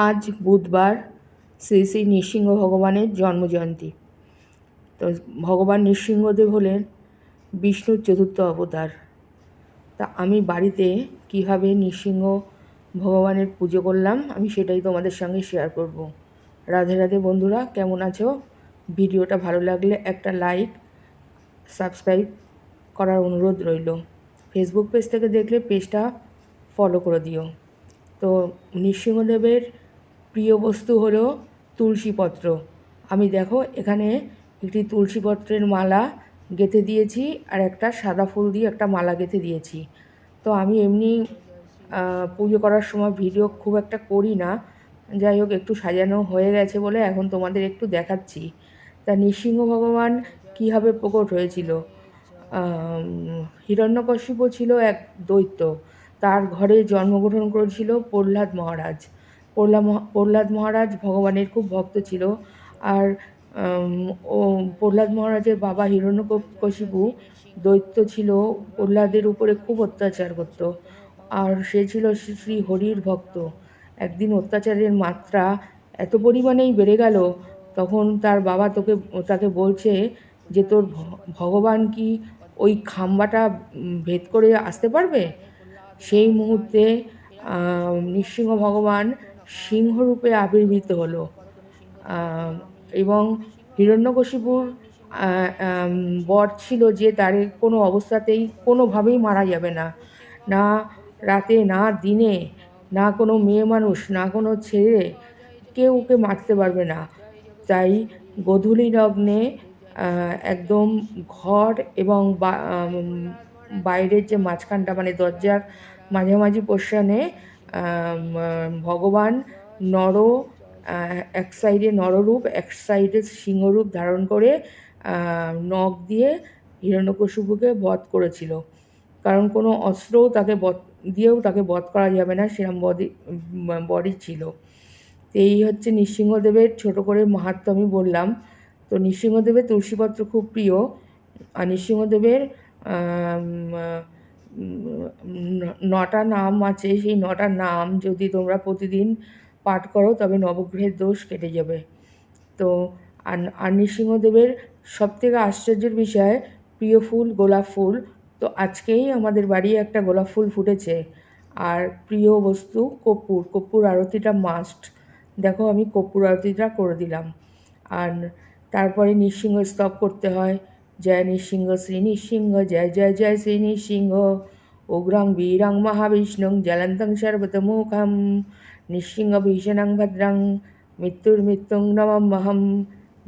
আজ বুধবার শ্রী শ্রী নৃসিংহ ভগবানের জন্মজয়ন্তী। তো ভগবান নৃসিংহদেব হলেন বিষ্ণুর চতুর্থ অবতার। তা আমি বাড়িতে কীভাবে নৃসিংহ ভগবানের পুজো করলাম আমি সেটাই তোমাদের সঙ্গে শেয়ার করব। রাধে রাধে বন্ধুরা, কেমন আছো? ভিডিওটা ভালো লাগলে একটা লাইক, সাবস্ক্রাইব করার অনুরোধ রইল। ফেসবুক পেজ থেকে দেখলে পেজটা ফলো করে দিও। তো নৃসিংহদেবের প্রিয় বস্তু হলো তুলসীপত্র। আমি দেখো এখানে একটি তুলসীপত্রের মালা গেঁথে দিয়েছি আর একটা সাদা ফুল দিয়ে একটা মালা গেঁথে দিয়েছি। তো আমি এমনি পুজো করার সময় ভিডিও খুব একটা করি না, যাই হোক একটু সাজানো হয়ে গেছে বলে এখন তোমাদের একটু দেখাচ্ছি। তা নৃসিংহ ভগবান কীভাবে প্রকট হয়েছিল? হিরণ্যকশিপু ছিল এক দৈত্য, তার ঘরে জন্মগ্রহণ করেছিল প্রহ্লাদ মহারাজ। প্রহ্লাদ মহারাজ ভগবানের খুব ভক্ত ছিল। আর ও প্রহ্লাদ মহারাজের বাবা হিরণ্যকশিপু দৈত্য ছিল, প্রহ্লাদের উপরে খুব অত্যাচার করত। আর সে ছিল শ্রী হরির ভক্ত। একদিন অত্যাচারের মাত্রা এত পরিমাণেই বেড়ে গেল, তখন তার বাবা তাকে বলছে যে তোর ভগবান কি ওই খাম্বাটা ভেদ করে আসতে পারবে? সেই মুহূর্তে নৃসিংহ ভগবান সিংহরূপে আবির্ভূত হলো এবং হিরণ্যকশিপুর বর ছিল যে তার কোনো অবস্থাতেই কোনোভাবেই মারা যাবে না, না রাতে না দিনে, না কোনো মেয়ে মানুষ না কোনো ছেলে, কেউ ওকে মারতে পারবে না। তাই গোধূলি লগ্নে একদম ঘর এবং বাইরের যে মাঝখানটা মানে দরজার মাঝামাঝি পোর্শনে ভগবান এক সাইডে নররূপ এক সাইডে সিংহরূপ ধারণ করে নখ দিয়ে হিরণ্যকশিপুকে বধ করেছিল। কারণ কোনো অস্ত্রও তাকে বধ করা যাবে না, সেরকম বডি ছিল। এই হচ্ছে নৃসিংহদেবের ছোট করে মাহাত্ম্য আমি বললাম। তো নৃসিংহদেবের তুলসীপত্র খুব প্রিয়। আর নৃসিংহদেবের 9টা নাম আছে। সেই 9টা নাম যদি তোমরা প্রতিদিন পাঠ করো তবে নবগ্রহের দোষ কেটে যাবে। তো আর নৃসিংহদেবের সবথেকে আশ্চর্যের বিষয় প্রিয় ফুল গোলাপ ফুল। তো আজকেই আমাদের বাড়ি একটা গোলাপ ফুল ফুটেছে। আর প্রিয় বস্তু কর্পূর আরতিটা মাস্ট। দেখো আমি কর্পূর আরতিটা করে দিলাম। আর তারপরে নৃসিংহ স্তব করতে হয়। জয় নৃসিংহ শ্রী নৃসিংহ, জয় জয় জয় শ্রী নৃসিংহ, উগ্রং বীরং মহাবিষ্ণুং জ্বলন্তং সর্বতমুখম, নৃসিংহ ভীষণং ভদ্রং মৃত্যুং নমাম্যহম।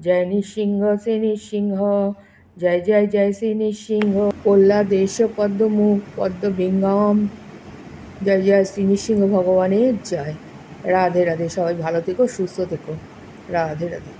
জয় নৃসিংহ শ্রী নৃসিংহ, জয় জয় জয় শ্রী নৃসিংহ, প্রহ্লাদেশ পদ্মমুখ পদ্মবিঙ্গম। জয় জয় শ্রী নৃসিংহ ভগবানের জয়। রাধে রাধে, সবাই ভালো থেকো, সুস্থ থেকো। রাধে রাধে।